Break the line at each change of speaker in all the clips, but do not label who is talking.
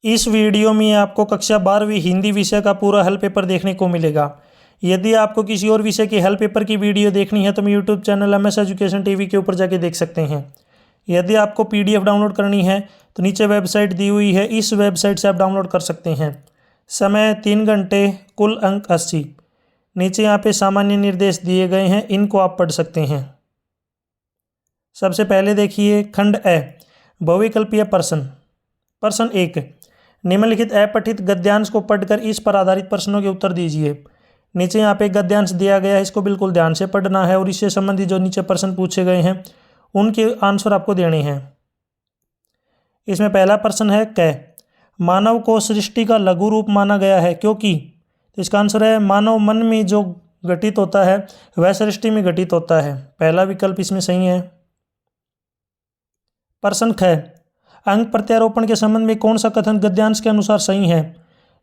इस वीडियो में आपको कक्षा 12वीं हिंदी विषय का पूरा हल पेपर देखने को मिलेगा। यदि आपको किसी और विषय की हल पेपर की वीडियो देखनी है तो मैं YouTube channel MS education TV के ऊपर जाके देख सकते हैं। यदि आपको PDF डाउनलोड करनी है तो नीचे वेबसाइट दी हुई है, इस वेबसाइट से आप डाउनलोड कर सकते हैं। समय 3 घंटे, कुल अंक 80। नीचे यहाँ पे सामान्य निर्देश दिए गए हैं, इनको आप पढ़ सकते हैं। सबसे पहले देखिए खंड ए, बहुविकल्पीय प्रश्न। प्रश्न 1, निम्नलिखित अपठित गद्यांश को पढ़कर इस पर आधारित प्रश्नों के उत्तर दीजिए। नीचे यहाँ पे गद्यांश दिया गया है, इसको बिल्कुल ध्यान से पढ़ना है और इससे संबंधित जो नीचे प्रश्न पूछे गए हैं उनके आंसर आपको देने हैं। इसमें पहला प्रश्न है क, मानव को सृष्टि का लघु रूप माना गया है क्योंकि। तो इसका आंसर है मानव मन में जो घटित होता है वह सृष्टि में घटित होता है। पहला विकल्प इसमें सही है। प्रश्न ख, अंक प्रत्यारोपण के संबंध में कौन सा कथन गद्यांश के अनुसार सही है।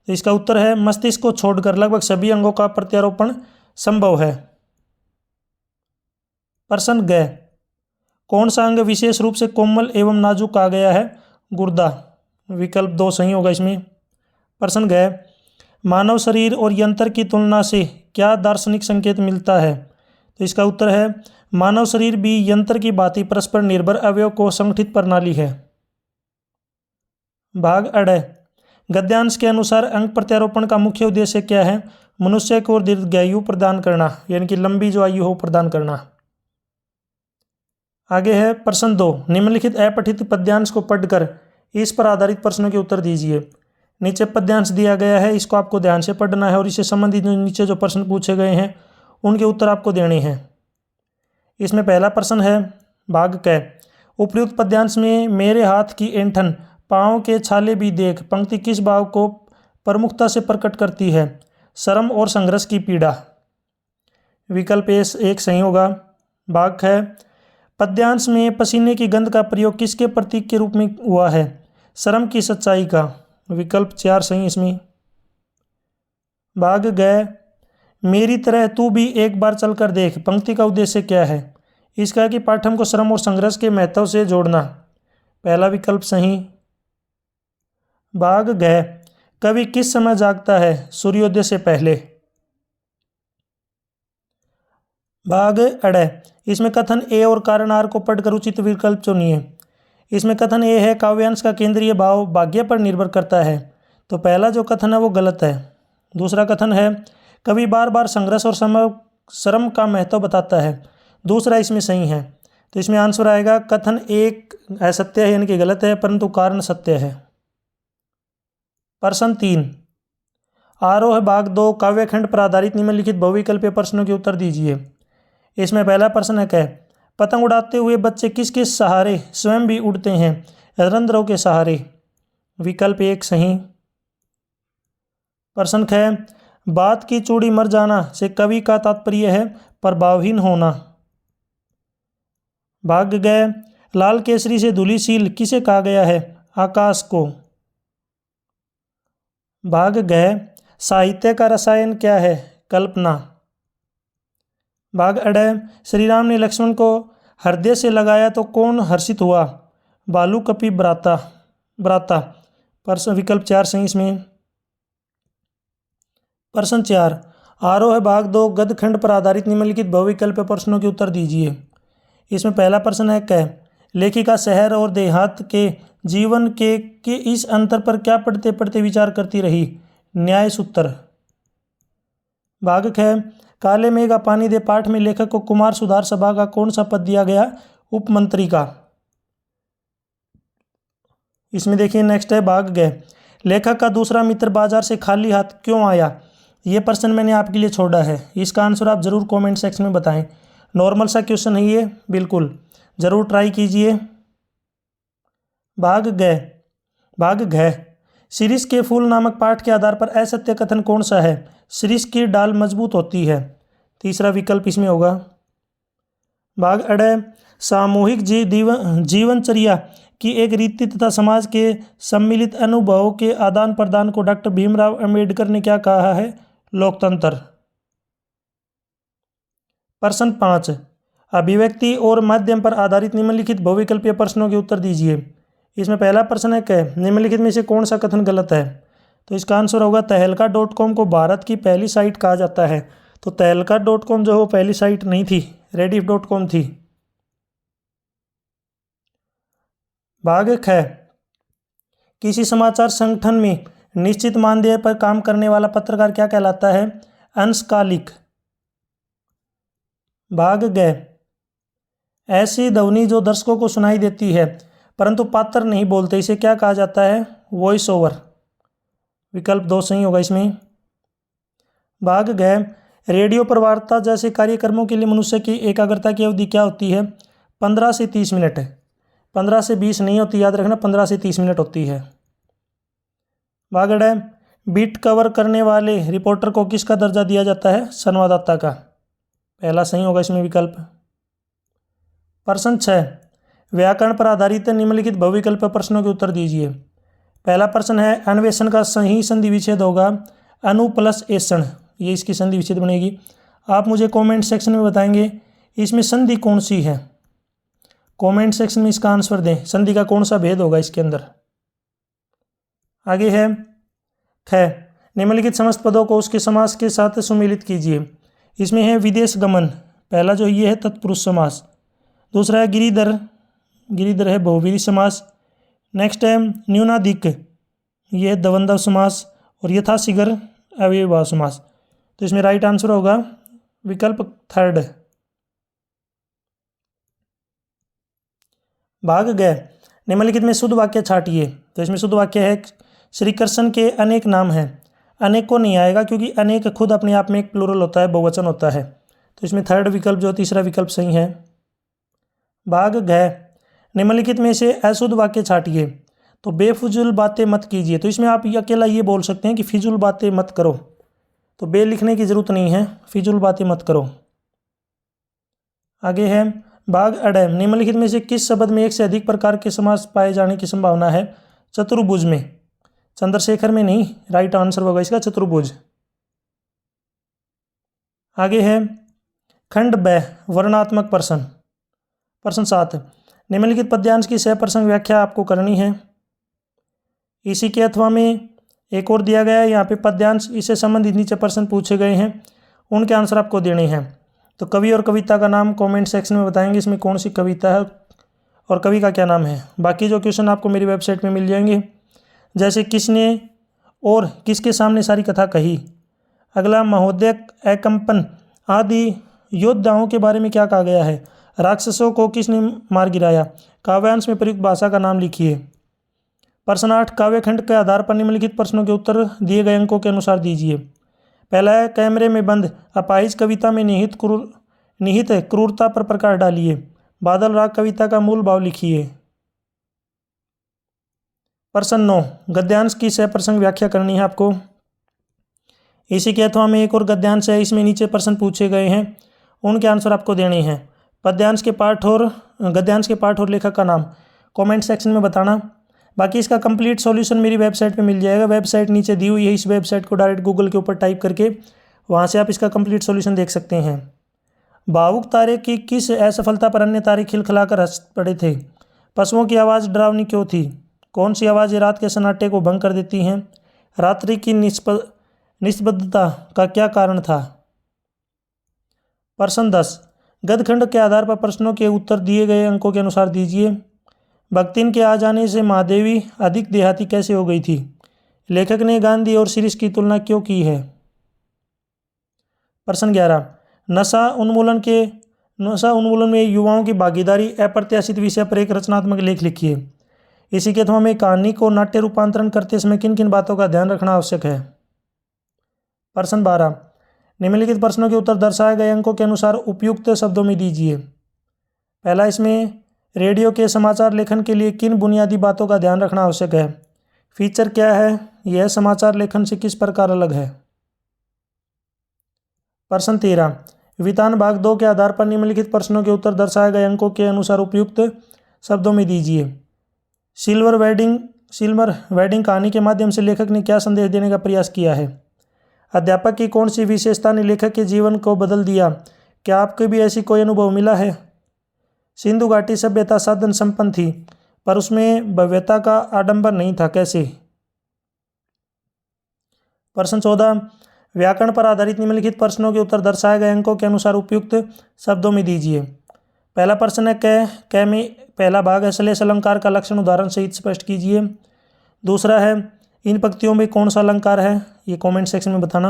तो इसका उत्तर है मस्तिष्क को छोड़कर लगभग सभी अंगों का प्रत्यारोपण संभव है। प्रश्न ग, कौन सा अंग विशेष रूप से कोमल एवं नाजुक कहा गया है। गुर्दा। विकल्प 2 सही होगा इसमें। प्रश्न ग, मानव शरीर और यंत्र की तुलना से क्या दार्शनिक संकेत मिलता है। तो इसका उत्तर है मानव शरीर भी यंत्र की भांति परस्पर निर्भर अवयव को संगठित प्रणाली है। भाग अड़, गद्यांश के अनुसार अंक प्रत्यारोपण का मुख्य उद्देश्य क्या है। मनुष्य को दीर्घायु प्रदान करना, यानी कि लंबी जो आयु हो प्रदान करना। आगे है प्रश्न 2, निम्नलिखित अपठित पद्यांश को पढ़कर इस पर आधारित प्रश्नों के उत्तर दीजिए। नीचे पद्यांश दिया गया है, इसको आपको ध्यान से पढ़ना है और इससे संबंधित नीचे जो प्रश्न पूछे गए हैं उनके उत्तर आपको देने हैं। इसमें पहला प्रश्न है भाग क, उपयुक्त पद्यांश में मेरे हाथ की ऐंठन, पाँव के छाले भी देख पंक्ति किस भाव को प्रमुखता से प्रकट करती है। शर्म और संघर्ष की पीड़ा। विकल्प 1 सही होगा। भाग ख, पद्यांश में पसीने की गंध का प्रयोग किसके प्रतीक के रूप में हुआ है। शर्म की सच्चाई का। विकल्प 4 सही इसमें। भाग ग, मेरी तरह तू भी एक बार चलकर देख पंक्ति का उद्देश्य क्या है। इसका है कि पाठम को श्रम और संघर्ष के महत्व से जोड़ना। पहला विकल्प सही। भाग ग, कवि किस समय जागता है। सूर्योदय से पहले। भाग अड़, इसमें कथन ए और कारण आर को पढ़कर उचित विकल्प चुनिए। इसमें कथन ए है काव्यांश का केंद्रीय भाव भाग्य पर निर्भर करता है, तो पहला जो कथन है वो गलत है। दूसरा कथन है कवि बार बार संघर्ष और श्रम का महत्व बताता है, दूसरा इसमें सही है। तो इसमें आंसर आएगा कथन एक असत्य है, यानी कि गलत है, परंतु कारण सत्य है। प्रश्न 3, आरोह भाग 2 काव्यखंड पर आधारित निम्नलिखित बहुविकल्पीय प्रश्नों के उत्तर दीजिए। इसमें पहला प्रश्न है क, पतंग उड़ाते हुए बच्चे किसके सहारे स्वयं भी उड़ते हैं। रंध्रों के सहारे। विकल्प 1 सही। प्रश्न ख, बात की चूड़ी मर जाना से कवि का तात्पर्य है प्रभावहीन होना। भाग ग, लाल केसरी से धुली सील किसे कहा गया है। आकाश को। भाग ग, साहित्य का रसायन क्या है। कल्पना। भाग अड़, श्री राम ने लक्ष्मण को हृदय से लगाया तो कौन हर्षित हुआ। बालू कपि भ्राता। प्रश्न विकल्प 4 सही इसमें। प्रश्न 4, आरोह भाग 2 गद्यखंड पर आधारित निम्नलिखित बहुविकल्पीय प्रश्नों के उत्तर दीजिए। इसमें पहला प्रश्न है क, लेखिका शहर और देहात के जीवन के इस अंतर पर क्या पढ़ते पढ़ते विचार करती रही। न्याय सूत्र। भाग ख, काले मेघ का पानी दे पाठ में लेखक को कुमार सुधार सभा का कौन सा पद दिया गया। उपमंत्री का। इसमें देखिए नेक्स्ट है भाग ग, लेखक का दूसरा मित्र बाजार से खाली हाथ क्यों आया। ये प्रश्न मैंने आपके लिए छोड़ा है, इसका आंसर आप जरूर कमेंट सेक्शन में बताएं। नॉर्मल सा क्वेश्चन है ये, बिल्कुल जरूर ट्राई कीजिए। भाग घ, शिरीष के फूल नामक पाठ के आधार पर असत्य कथन कौन सा है। शिरीष की डाल मजबूत होती है। तीसरा विकल्प इसमें होगा। भाग अड़, सामूहिक जीवनचर्या की एक रीति तथा समाज के सम्मिलित अनुभवों के आदान प्रदान को डॉक्टर भीमराव अंबेडकर ने क्या कहा है। लोकतंत्र। प्रश्न 5, अभिव्यक्ति और माध्यम पर आधारित निम्नलिखित बहुविकल्पीय प्रश्नों के उत्तर दीजिए। इसमें पहला प्रश्न है क, निम्नलिखित में से कौन सा कथन गलत है? तो इसका आंसर होगा तहलका.com को भारत की पहली साइट कहा जाता है। तो तहलका.com जो है वो पहली साइट नहीं थी, rediff.com थी। भाग ख, किसी समाचार संगठन में निश्चित मानदेय पर काम करने वाला पत्रकार क्या कहलाता है? अंशकालिक। भाग ग, ऐसी ध्वनि जो दर्शकों को सुनाई देती है परंतु पात्र नहीं बोलते, इसे क्या कहा जाता है? Voice over. विकल्प 2 सही होगा इसमें। भाग घ, रेडियो पर वार्ता जैसे कार्यक्रमों के लिए मनुष्य की एकाग्रता की अवधि क्या होती है? 15 से 30 मिनट। 15 से 20 नहीं होती, याद रखना, 15 से 30 मिनट होती है। भाग ड, बीट कवर करने वाले रिपोर्टर को किसका दर्जा दिया जाता है? संवाददाता का। पहला सही होगा इसमें विकल्प। प्रश्न 6, व्याकरण पर आधारित निम्नलिखित बहुविकल्प प्रश्नों के उत्तर दीजिए। पहला प्रश्न है, अन्वेषण का सही संधि विच्छेद होगा अनु प्लस एषण, ये इसकी संधि विच्छेद बनेगी। आप मुझे कमेंट सेक्शन में बताएंगे इसमें संधि कौन सी है। कमेंट सेक्शन में इसका आंसर दें, संधि का कौन सा भेद होगा इसके अंदर। आगे है ख, निम्नलिखित समस्त पदों को उसके समास के साथ सुमेलित कीजिए। इसमें है विदेश गमन, पहला जो ये है तत्पुरुष समास। दूसरा है गिरिधर, गिरिधर है बहुव्रीहि समास। नेक्स्ट है न्यूनाधिक, ये है द्वंद्व समास। और यथाशीघ्र अव्ययीभाव समास। तो इसमें राइट आंसर होगा विकल्प 3। भाग ग, निम्नलिखित में शुद्ध वाक्य छाटिए। तो इसमें शुद्ध वाक्य है, श्री कृष्ण के अनेक नाम हैं। अनेक को नहीं आएगा क्योंकि अनेक खुद अपने आप में एक प्लूरल होता है, बहुवचन होता है। तो इसमें 3rd विकल्प जो तीसरा विकल्प सही है। भाग घ, निम्नलिखित में से अशुद्ध वाक्य छाटिए। तो बेफिजूल बातें मत कीजिए, तो इसमें आप अकेला ये बोल सकते हैं कि फिजूल बातें मत करो। तो बे लिखने की जरूरत नहीं है, फिजूल बातें मत करो। आगे है भाग अड, निम्नलिखित में से किस शब्द में एक से अधिक प्रकार के समास पाए जाने की संभावना है? चतुर्भुज में, चंद्रशेखर में नहीं, राइट आंसर होगा इसका चतुर्भुज। आगे है खंड ब, वर्णात्मक प्रश्न। प्रश्न 7, निम्नलिखित पद्यांश की सप्रसंग व्याख्या आपको करनी है। इसी के अथवा में एक और दिया गया है, यहाँ पे पद्यांश, इससे संबंधित नीचे प्रश्न पूछे गए हैं, उनके आंसर आपको देने हैं। तो कवि और कविता का नाम कमेंट सेक्शन में बताएंगे इसमें कौन सी कविता है और कवि का क्या नाम है। बाकी जो क्वेश्चन आपको मेरी वेबसाइट में मिल जाएंगे, जैसे किसने और किसके सामने सारी कथा कही। अगला महोदय अकंपन आदि योद्धाओं के बारे में क्या कहा गया है। राक्षसों को किसने मार गिराया। काव्यांश में प्रयुक्त भाषा का नाम लिखिए। प्रश्न 8, काव्यखंड के आधार पर निम्नलिखित प्रश्नों के उत्तर दिए गए अंकों के अनुसार दीजिए। पहला है कैमरे में बंद अपाहिज कविता में निहित क्रूरता पर प्रकाश डालिए। बादल राग कविता का मूल भाव लिखिए। प्रश्न 9, गद्यांश की सप्रसंग व्याख्या करनी है आपको। इसी के अथवा में एक और गद्यांश है, इसमें नीचे प्रश्न पूछे गए हैं, उनके आंसर आपको देने हैं। पद्यांश के पाठ और गद्यांश के पाठ और लेखक का नाम कमेंट सेक्शन में बताना। बाकी इसका कंप्लीट सॉल्यूशन मेरी वेबसाइट पे मिल जाएगा। वेबसाइट नीचे दी हुई है, इस वेबसाइट को डायरेक्ट गूगल के ऊपर टाइप करके वहाँ से आप इसका कंप्लीट सॉल्यूशन देख सकते हैं। भावुक तारे की किस असफलता पर अन्य तारे खिलखिलाकर हंस पड़े थे। पशुओं की आवाज़ डरावनी क्यों थी। कौन सी आवाज़ें रात के सन्नाटे को भंग कर देती हैं। रात्रि की निस्तब्धता का क्या कारण था। प्रश्न 10, गदखंड के आधार पर प्रश्नों के उत्तर दिए गए अंकों के अनुसार दीजिए। भक्तिन के आ जाने से महादेवी अधिक देहाती कैसे हो गई थी। लेखक ने गांधी और शिरीष की तुलना क्यों की है। प्रश्न 11, नशा उन्मूलन में युवाओं की भागीदारी अप्रत्याशित विषय पर एक रचनात्मक लेख लिखिए। इसी के अथवा में कहानी को नाट्य रूपांतरण करते समय किन किन बातों का ध्यान रखना आवश्यक है। प्रश्न 12, निम्नलिखित प्रश्नों के उत्तर दर्शाए गए अंकों के अनुसार उपयुक्त शब्दों में दीजिए। पहला इसमें रेडियो के समाचार लेखन के लिए किन बुनियादी बातों का ध्यान रखना आवश्यक है। फीचर क्या है, यह समाचार लेखन से किस प्रकार अलग है। प्रश्न 13, वितान भाग 2 के आधार पर निम्नलिखित प्रश्नों के उत्तर दर्शाए गए अंकों के अनुसार उपयुक्त शब्दों में दीजिए। सिल्वर वेडिंग कहानी के माध्यम से लेखक ने क्या संदेश देने का प्रयास किया है। अध्यापक की कौन सी विशेषता ने लेखक के जीवन को बदल दिया। क्या आपको भी ऐसी कोई अनुभव मिला है। सिंधु घाटी सभ्यता साधन संपन्न थी पर उसमें भव्यता का आडंबर नहीं था, कैसे? प्रश्न 14, व्याकरण पर आधारित निम्नलिखित प्रश्नों के उत्तर दर्शाए गए अंकों के अनुसार उपयुक्त शब्दों में दीजिए। पहला प्रश्न है क में पहला भाग है श्लेष अलंकार का लक्षण उदाहरण सहित स्पष्ट कीजिए। दूसरा है इन पंक्तियों में कौन सा अलंकार है, ये कमेंट सेक्शन में बताना।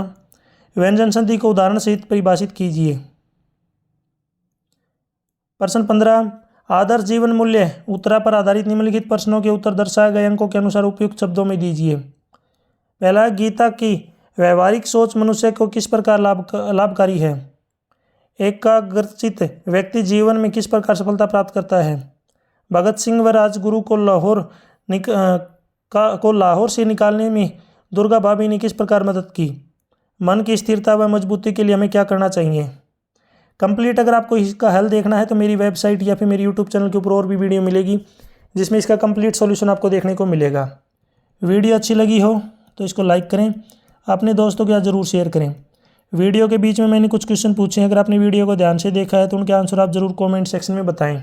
व्यंजन संधि को उदाहरण सहित परिभाषित कीजिए। प्रश्न 15, आदर्श जीवन मूल्य उत्तरा पर आधारित निम्नलिखित प्रश्नों के उत्तर दर्शाए गए अंकों के अनुसार उपयुक्त शब्दों में दीजिए। पहला, गीता की व्यवहारिक सोच मनुष्य को किस प्रकार लाभकारी है। एकाग्रचित व्यक्ति जीवन में किस प्रकार सफलता प्राप्त करता है। भगत सिंह व राजगुरु को लाहौर से निकालने में दुर्गा भाभी ने किस प्रकार मदद की। मन की स्थिरता व मजबूती के लिए हमें क्या करना चाहिए। कंप्लीट अगर आपको इसका हल देखना है तो मेरी वेबसाइट या फिर मेरी यूट्यूब चैनल के ऊपर और भी वीडियो मिलेगी जिसमें इसका कंप्लीट सॉल्यूशन आपको देखने को मिलेगा। वीडियो अच्छी लगी हो तो इसको लाइक करें, अपने दोस्तों के साथ ज़रूर शेयर करें। वीडियो के बीच में मैंने कुछ क्वेश्चन पूछे हैं, अगर आपने वीडियो को ध्यान से देखा है तो उनके आंसर आप ज़रूर कमेंट सेक्शन में बताएं।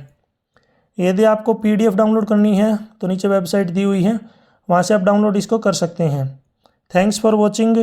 यदि आपको PDF डाउनलोड करनी है तो नीचे वेबसाइट दी हुई है, वहाँ से आप डाउनलोड इसको कर सकते हैं। Thanks for watching.